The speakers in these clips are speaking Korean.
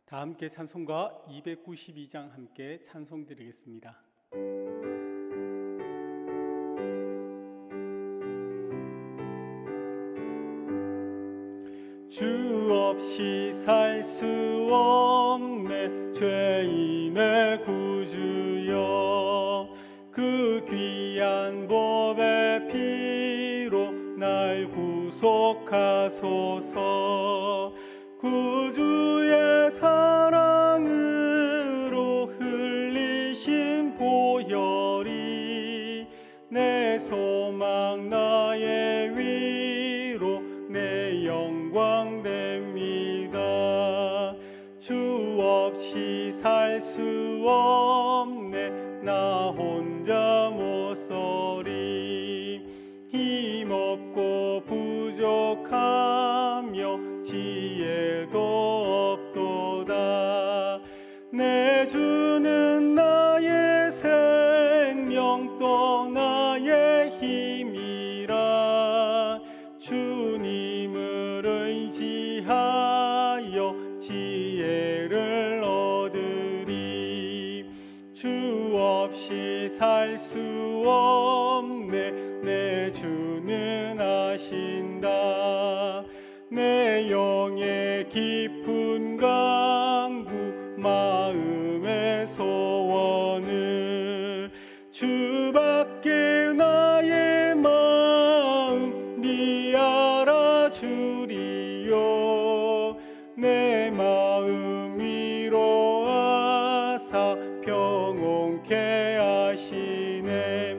다 함께 찬송가 292장 함께 찬송드리겠습니다. 주 없이 살 수 없네 죄인의 구주여, 그 귀한 법의 피로 날 구속하소서. 구주의 사랑으로 흘리신 보혈이 내 소망 나의 위로 내 영광 됩니다. 주 없이 살 수 없네 나 혼자 못 서리. 힘없고 부족하며 지혜도 없도다. 내 주는 나의 생명 또 나의 힘이라. 주님을 의지하여 지혜를 얻으리. 주 없이 살 수 없네 내 주는 아신다. 내 영의 깊은 강구 마음의 소원을 주밖에 나의 마음 네 알아주리요. 내 마음 위로하사 평온케 하시네.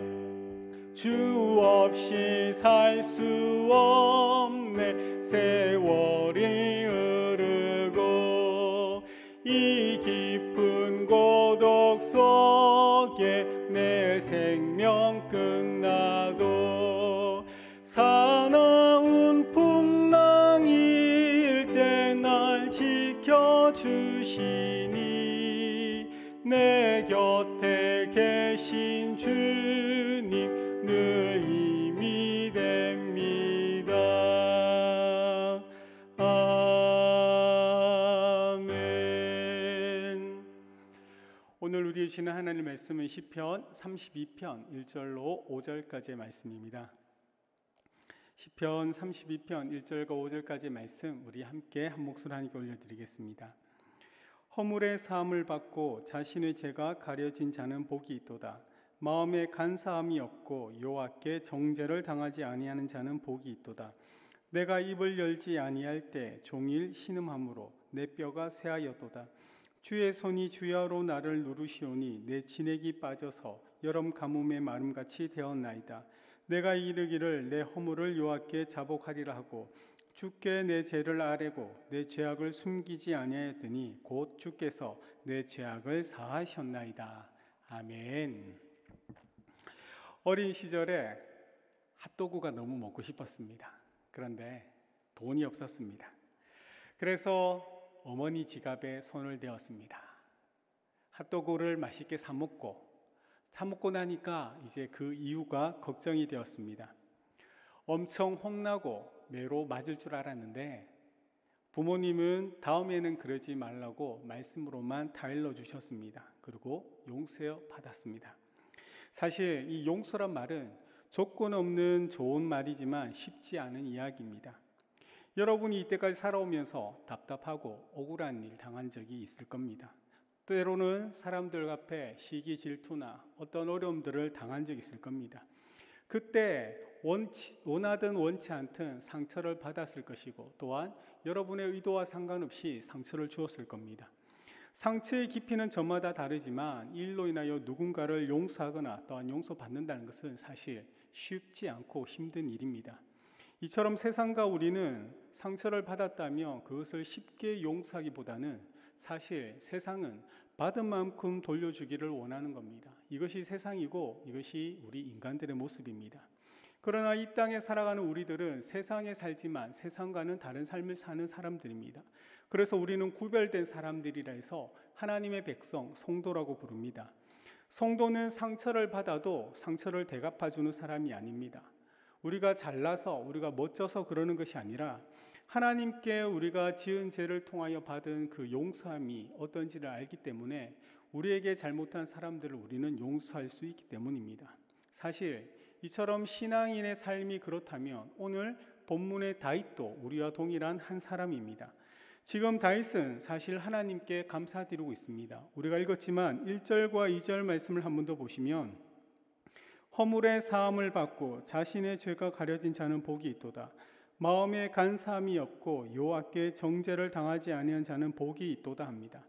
주 없이 살 수 없네 세월이 흐르고 이 깊은 고독 속에 내 생명 끝나도 사나운 풍랑일 때 날 지켜주시니 내 곁에 계신 주님 늘 힘이 됩니다. 아멘. 오늘 우리에게 주시는 하나님의 말씀은 시편 32편 1절로 5절까지의 말씀입니다. 시편 32편 1절과 5절까지의 말씀 우리 함께 한 목소리 하나님께 올려드리겠습니다. 허물의 사함을 받고 자신의 죄가 가려진 자는 복이 있도다. 마음에 간사함이 없고 여호와께 정죄를 당하지 아니하는 자는 복이 있도다. 내가 입을 열지 아니할 때 종일 신음함으로 내 뼈가 쇠하였도다. 주의 손이 주야로 나를 누르시오니 내 진액이 빠져서 여름 가뭄의 마름같이 되었나이다. 내가 이르기를 내 허물을 여호와께 자복하리라 하고 주께 내 죄를 아뢰고 내 죄악을 숨기지 아니하였더니 곧 주께서 내 죄악을 사하셨나이다. 아멘. 어린 시절에 핫도그가 너무 먹고 싶었습니다. 그런데 돈이 없었습니다. 그래서 어머니 지갑에 손을 대었습니다. 핫도그를 맛있게 사 먹고 나니까 이제 그 이유가 걱정이 되었습니다. 엄청 혼나고 매로 맞을 줄 알았는데 부모님은 다음에는 그러지 말라고 말씀으로만 다일러 주셨습니다. 그리고 용서 받았습니다. 사실 이 용서란 말은 조건 없는 좋은 말이지만 쉽지 않은 이야기입니다. 여러분이 이때까지 살아오면서 답답하고 억울한 일 당한 적이 있을 겁니다. 때로는 사람들 앞에 시기 질투나 어떤 어려움들을 당한 적이 있을 겁니다. 그때 원하든 원치 않든 상처를 받았을 것이고 또한 여러분의 의도와 상관없이 상처를 주었을 겁니다. 상처의 깊이는 저마다 다르지만 일로 인하여 누군가를 용서하거나 또한 용서받는다는 것은 사실 쉽지 않고 힘든 일입니다. 이처럼 세상과 우리는 상처를 받았다며 그것을 쉽게 용서하기보다는 사실 세상은 받은 만큼 돌려주기를 원하는 겁니다. 이것이 세상이고 이것이 우리 인간들의 모습입니다. 그러나 이 땅에 살아가는 우리들은 세상에 살지만 세상과는 다른 삶을 사는 사람들입니다. 그래서 우리는 구별된 사람들이라 해서 하나님의 백성, 성도라고 부릅니다. 성도는 상처를 받아도 상처를 되갚아주는 사람이 아닙니다. 우리가 잘나서 우리가 멋져서 그러는 것이 아니라 하나님께 우리가 지은 죄를 통하여 받은 그 용서함이 어떤지를 알기 때문에 우리에게 잘못한 사람들을 우리는 용서할 수 있기 때문입니다. 사실 이처럼 신앙인의 삶이 그렇다면 오늘 본문의 다윗도 우리와 동일한 한 사람입니다. 지금 다윗은 사실 하나님께 감사드리고 있습니다. 우리가 읽었지만 1절과 2절 말씀을 한 번 더 보시면 허물의 사함을 받고 자신의 죄가 가려진 자는 복이 있도다. 마음에 간사함이 없고 여호와께 정죄를 당하지 아니한 자는 복이 있도다 합니다.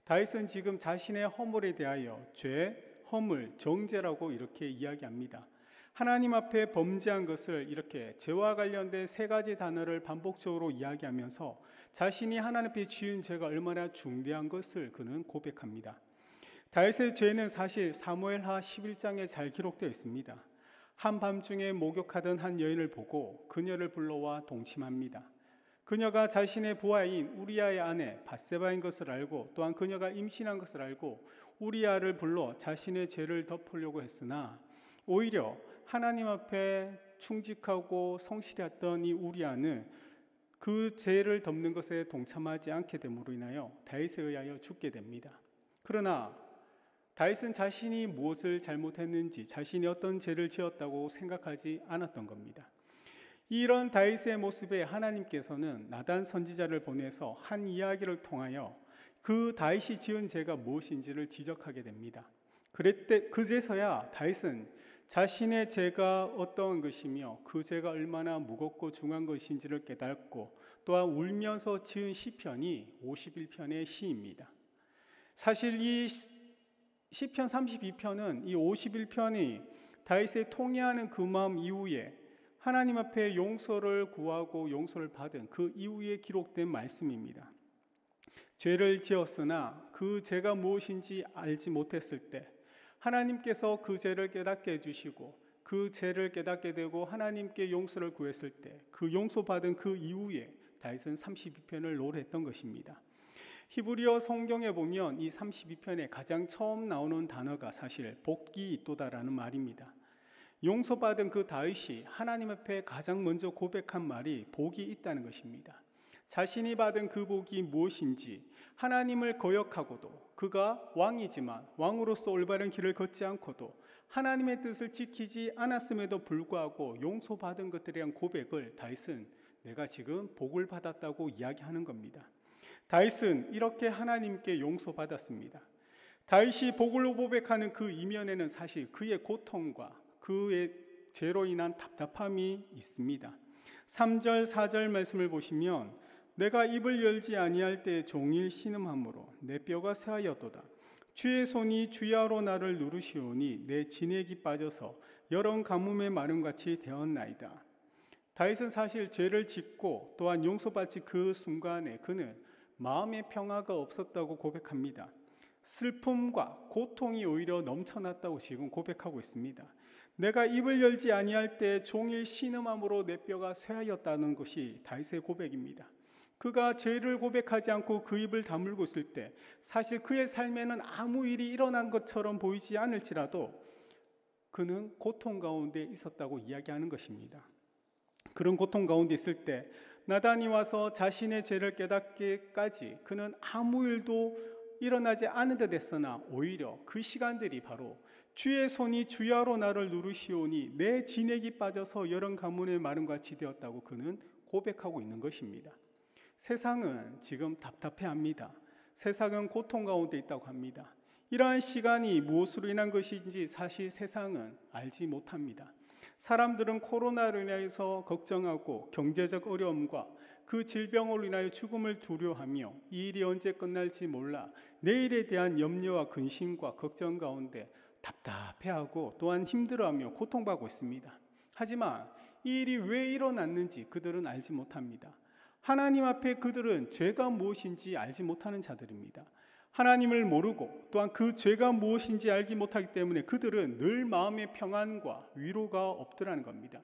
다윗은 지금 자신의 허물에 대하여 죄, 허물, 정죄라고 이렇게 이야기합니다. 하나님 앞에 범죄한 것을 이렇게 죄와 관련된 세 가지 단어를 반복적으로 이야기하면서 자신이 하나님 앞에 지은 죄가 얼마나 중대한 것을 그는 고백합니다. 다윗의 죄는 사실 사무엘하 11장에 잘 기록되어 있습니다. 한밤중에 목욕하던 한 여인을 보고 그녀를 불러와 동침합니다. 그녀가 자신의 부하인 우리아의 아내 밧세바인 것을 알고 또한 그녀가 임신한 것을 알고 우리아를 불러 자신의 죄를 덮으려고 했으나 오히려 하나님 앞에 충직하고 성실했던 이 우리아는 그 죄를 덮는 것에 동참하지 않게 됨으로 인하여 다윗에 의하여 죽게 됩니다. 그러나 다윗은 자신이 무엇을 잘못했는지, 자신이 어떤 죄를 지었다고 생각하지 않았던 겁니다. 이런 다윗의 모습에 하나님께서는 나단 선지자를 보내서 한 이야기를 통하여 그 다윗이 지은 죄가 무엇인지를 지적하게 됩니다. 그제서야 다윗은 자신의 죄가 어떤 것이며 그 죄가 얼마나 무겁고 중한 것인지를 깨닫고 또한 울면서 지은 시편이 51편의 시입니다. 사실 이 시편 32편은 이 51편이 다윗의 통회하는 그 마음 이후에 하나님 앞에 용서를 구하고 용서를 받은 그 이후에 기록된 말씀입니다. 죄를 지었으나 그 죄가 무엇인지 알지 못했을 때 하나님께서 그 죄를 깨닫게 해주시고 그 죄를 깨닫게 되고 하나님께 용서를 구했을 때 그 용서받은 그 이후에 다윗은 32편을 노래했던 것입니다. 히브리어 성경에 보면 이 32편에 가장 처음 나오는 단어가 사실 복이 있도다라는 말입니다. 용서받은 그 다윗이 하나님 앞에 가장 먼저 고백한 말이 복이 있다는 것입니다. 자신이 받은 그 복이 무엇인지 하나님을 거역하고도 그가 왕이지만 왕으로서 올바른 길을 걷지 않고도 하나님의 뜻을 지키지 않았음에도 불구하고 용서받은 것들에 대한 고백을 다윗은 내가 지금 복을 받았다고 이야기하는 겁니다. 다윗은 이렇게 하나님께 용서받았습니다. 다윗이 복을 고백하는 그 이면에는 사실 그의 고통과 그의 죄로 인한 답답함이 있습니다. 3절 4절 말씀을 보시면 내가 입을 열지 아니할 때 종일 신음함으로 내 뼈가 쇠하였도다. 주의 손이 주야로 나를 누르시오니 내 진액이 빠져서 여러 가뭄의 마름같이 되었나이다. 다윗은 사실 죄를 짓고 또한 용서받지 그 순간에 그는 마음의 평화가 없었다고 고백합니다. 슬픔과 고통이 오히려 넘쳐났다고 지금 고백하고 있습니다. 내가 입을 열지 아니할 때 종일 신음함으로 내 뼈가 쇠하였다는 것이 다윗의 고백입니다. 그가 죄를 고백하지 않고 그 입을 다물고 있을 때 사실 그의 삶에는 아무 일이 일어난 것처럼 보이지 않을지라도 그는 고통 가운데 있었다고 이야기하는 것입니다. 그런 고통 가운데 있을 때 나단이 와서 자신의 죄를 깨닫기까지 그는 아무 일도 일어나지 않은 듯 했으나 오히려 그 시간들이 바로 주의 손이 주야로 나를 누르시오니 내 진액이 빠져서 여러 가문의 마름같이 되었다고 그는 고백하고 있는 것입니다. 세상은 지금 답답해합니다. 세상은 고통 가운데 있다고 합니다. 이러한 시간이 무엇으로 인한 것인지 사실 세상은 알지 못합니다. 사람들은 코로나로 인해서 걱정하고 경제적 어려움과 그 질병으로 인하여 죽음을 두려워하며 이 일이 언제 끝날지 몰라 내일에 대한 염려와 근심과 걱정 가운데 답답해하고 또한 힘들어하며 고통받고 있습니다. 하지만 이 일이 왜 일어났는지 그들은 알지 못합니다. 하나님 앞에 그들은 죄가 무엇인지 알지 못하는 자들입니다. 하나님을 모르고 또한 그 죄가 무엇인지 알지 못하기 때문에 그들은 늘 마음의 평안과 위로가 없더라는 겁니다.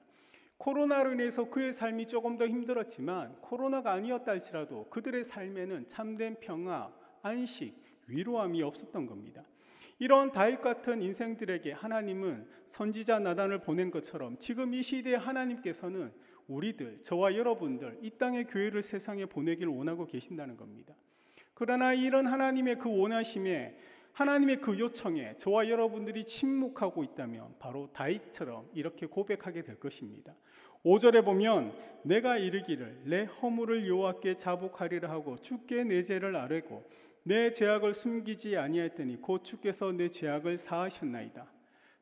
코로나로 인해서 그의 삶이 조금 더 힘들었지만 코로나가 아니었다 할지라도 그들의 삶에는 참된 평화, 안식, 위로함이 없었던 겁니다. 이런 다윗 같은 인생들에게 하나님은 선지자 나단을 보낸 것처럼 지금 이 시대에 하나님께서는 우리들, 저와 여러분들, 이 땅의 교회를 세상에 보내기를 원하고 계신다는 겁니다. 그러나 이런 하나님의 그 원하심에, 하나님의 그 요청에 저와 여러분들이 침묵하고 있다면 바로 다윗처럼 이렇게 고백하게 될 것입니다. 5절에 보면 내가 이르기를 내 허물을 여호와께 자복하리라 하고 주께 내 죄를 아뢰고 내 죄악을 숨기지 아니하였더니 곧 주께서 내 죄악을 사하셨나이다.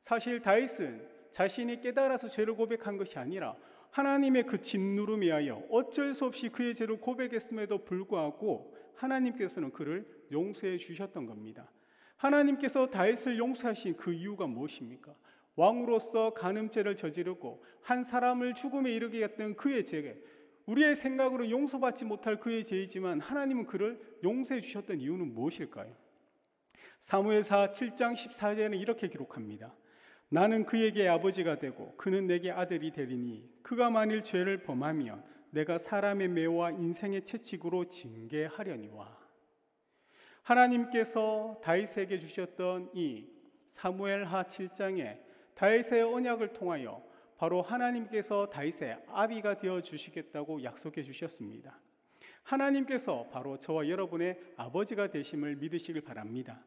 사실 다윗은 자신이 깨달아서 죄를 고백한 것이 아니라 하나님의 그 짓누름에 의하여 어쩔 수 없이 그의 죄를 고백했음에도 불구하고 하나님께서는 그를 용서해 주셨던 겁니다. 하나님께서 다윗을 용서하신 그 이유가 무엇입니까? 왕으로서 간음죄를 저지르고 한 사람을 죽음에 이르게 했던 그의 죄, 우리의 생각으로 용서받지 못할 그의 죄이지만 하나님은 그를 용서해 주셨던 이유는 무엇일까요? 사무엘하 7장 14절에는 이렇게 기록합니다. 나는 그에게 아버지가 되고 그는 내게 아들이 되리니 그가 만일 죄를 범하면 내가 사람의 매와 인생의 채찍으로 징계하려니와. 하나님께서 다윗에게 주셨던 이 사무엘하 7장에 다윗의 언약을 통하여 바로 하나님께서 다윗의 아비가 되어 주시겠다고 약속해 주셨습니다. 하나님께서 바로 저와 여러분의 아버지가 되심을 믿으시길 바랍니다.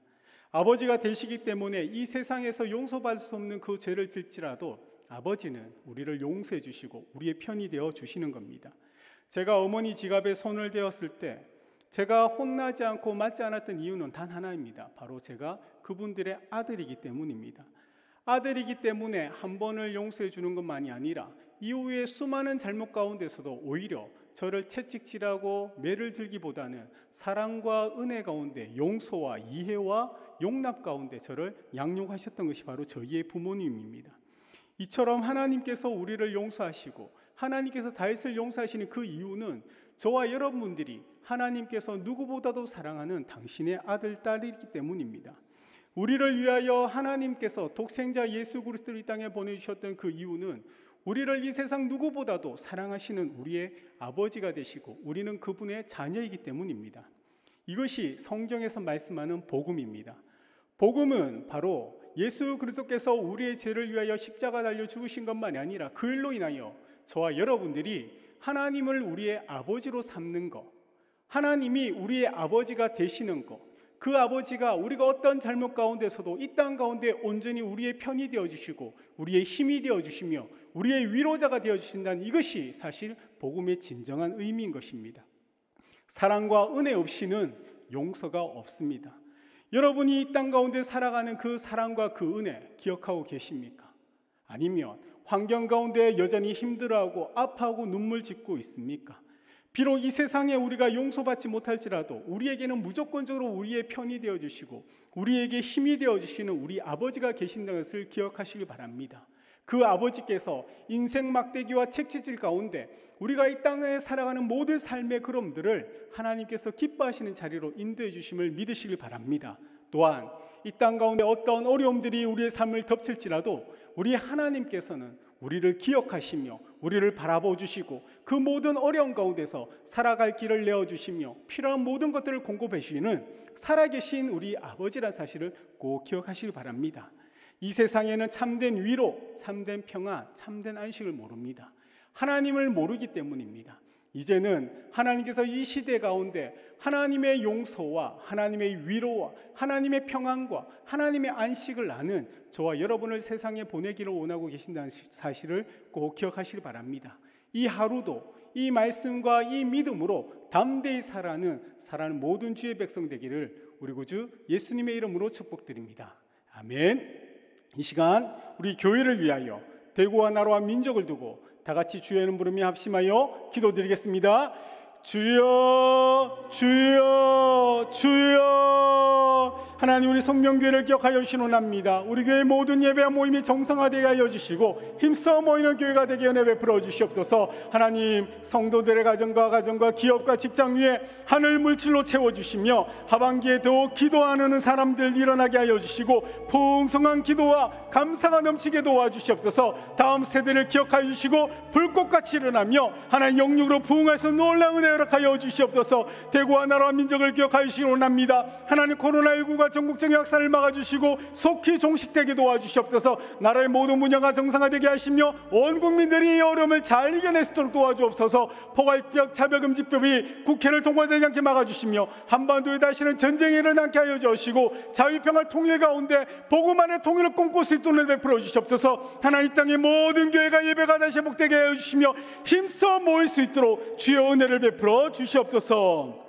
아버지가 되시기 때문에 이 세상에서 용서받을 수 없는 그 죄를 질지라도 아버지는 우리를 용서해 주시고 우리의 편이 되어 주시는 겁니다. 제가 어머니 지갑에 손을 대었을 때 제가 혼나지 않고 맞지 않았던 이유는 단 하나입니다. 바로 제가 그분들의 아들이기 때문입니다. 아들이기 때문에 한 번을 용서해 주는 것만이 아니라 이후에 수많은 잘못 가운데서도 오히려 저를 채찍질하고 매를 들기보다는 사랑과 은혜 가운데 용서와 이해와 용납 가운데 저를 양육하셨던 것이 바로 저희의 부모님입니다. 이처럼 하나님께서 우리를 용서하시고 하나님께서 다윗을 용서하시는 그 이유는 저와 여러분들이 하나님께서 누구보다도 사랑하는 당신의 아들, 딸이기 때문입니다. 우리를 위하여 하나님께서 독생자 예수 그리스도를 이 땅에 보내주셨던 그 이유는 우리를 이 세상 누구보다도 사랑하시는 우리의 아버지가 되시고 우리는 그분의 자녀이기 때문입니다. 이것이 성경에서 말씀하는 복음입니다. 복음은 바로 예수 그리스도께서 우리의 죄를 위하여 십자가 달려 죽으신 것만이 아니라 그 일로 인하여 저와 여러분들이 하나님을 우리의 아버지로 삼는 것, 하나님이 우리의 아버지가 되시는 것, 그 아버지가 우리가 어떤 잘못 가운데서도 이 땅 가운데 온전히 우리의 편이 되어주시고 우리의 힘이 되어주시며 우리의 위로자가 되어주신다는 이것이 사실 복음의 진정한 의미인 것입니다. 사랑과 은혜 없이는 용서가 없습니다. 여러분이 이 땅 가운데 살아가는 그 사랑과 그 은혜 기억하고 계십니까? 아니면 환경 가운데 여전히 힘들어하고 아파하고 눈물 짓고 있습니까? 비록 이 세상에 우리가 용서받지 못할지라도 우리에게는 무조건적으로 우리의 편이 되어주시고 우리에게 힘이 되어주시는 우리 아버지가 계신다는 것을 기억하시기 바랍니다. 그 아버지께서 인생 막대기와 책찍질 가운데 우리가 이 땅에 살아가는 모든 삶의 걸음들을 하나님께서 기뻐하시는 자리로 인도해 주심을 믿으시길 바랍니다. 또한 이 땅 가운데 어떤 어려움들이 우리의 삶을 덮칠지라도 우리 하나님께서는 우리를 기억하시며 우리를 바라보 주시고 그 모든 어려움 가운데서 살아갈 길을 내어주시며 필요한 모든 것들을 공급해 주시는 살아계신 우리 아버지란 사실을 꼭 기억하시기 바랍니다. 이 세상에는 참된 위로, 참된 평안, 참된 안식을 모릅니다. 하나님을 모르기 때문입니다. 이제는 하나님께서 이 시대 가운데 하나님의 용서와 하나님의 위로와 하나님의 평안과 하나님의 안식을 아는 저와 여러분을 세상에 보내기를 원하고 계신다는 사실을 꼭 기억하시기 바랍니다. 이 하루도 이 말씀과 이 믿음으로 담대히 살아가는 모든 주의 백성 되기를 우리 구주 예수님의 이름으로 축복드립니다. 아멘. 이 시간 우리 교회를 위하여 대구와 나라와 민족을 두고 다 같이 주의 이름 부르며 합심하여 기도드리겠습니다. 주여, 주여, 주여. 하나님, 우리 성명교회를 기억하여 주시옵나이다. 우리 교회 모든 예배와 모임이 정상화되게 하여 주시고 힘써 모이는 교회가 되게 은혜 베풀어 주시옵소서. 하나님, 성도들의 가정과 기업과 직장 위에 하늘 물질로 채워주시며 하반기에 더욱 기도하는 사람들 일어나게 하여 주시고 풍성한 기도와 감사가 넘치게 도와주시옵소서. 다음 세대를 기억하여 주시고 불꽃같이 일어나며 하나님 영육으로 부흥하여서 놀라운 은혜 허락하여 주시옵소서. 대구와 나라와 민족을 기억하여 주시기 원합니다. 하나님 코로나19가 전국적인 확산을 막아주시고 속히 종식되게 도와주시옵소서. 나라의 모든 문화가 정상화되게 하시며 온 국민들이 이 어려움을 잘 이겨낼 수 있도록 도와주옵소서. 포괄적 차별금지법이 국회를 통과되지 않게 막아주시며 한반도에 다시는 전쟁이 일어나게 하여 주시고 자유평화 통일 가운데 복음 안에 통일을 꿈꿀 수 있도록 베풀어 주시옵소서. 하나님 이 땅의 모든 교회가 예배가 다시 회복되게 하여 주시며 힘써 모일 수 있도록 주여 은혜를 베풀어 주시옵소서.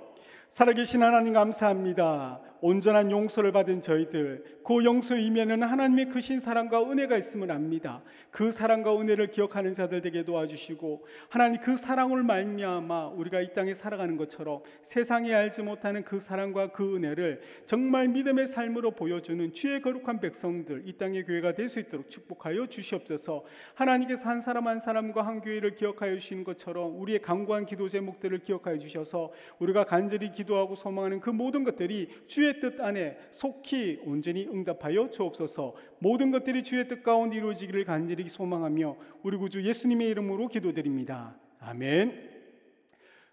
살아계신 하나님 감사합니다. 온전한 용서를 받은 저희들, 그 용서 이면에는 하나님의 크신 사랑과 은혜가 있음을 압니다. 그 사랑과 은혜를 기억하는 자들 되게 도와주시고 하나님 그 사랑을 말미암아 우리가 이 땅에 살아가는 것처럼 세상이 알지 못하는 그 사랑과 그 은혜를 정말 믿음의 삶으로 보여주는 주의 거룩한 백성들, 이 땅의 교회가 될 수 있도록 축복하여 주시옵소서. 하나님께서 한 사람 한 사람과 한 교회를 기억하여 주시는 것처럼 우리의 간구한 기도 제목들을 기억하여 주셔서 우리가 간절히 기도하고 소망하는 그 모든 것들이 주의 뜻 안에 속히 온전히 응답하여 주옵소서. 모든 것들이 주의 뜻 가운데 이루어지기를 간절히 소망하며 우리 구주 예수님의 이름으로 기도드립니다. 아멘.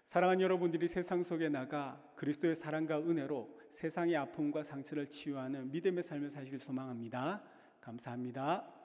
사랑하는 여러분들이 세상 속에 나가 그리스도의 사랑과 은혜로 세상의 아픔과 상처를 치유하는 믿음의 삶을 사시길 소망합니다. 감사합니다.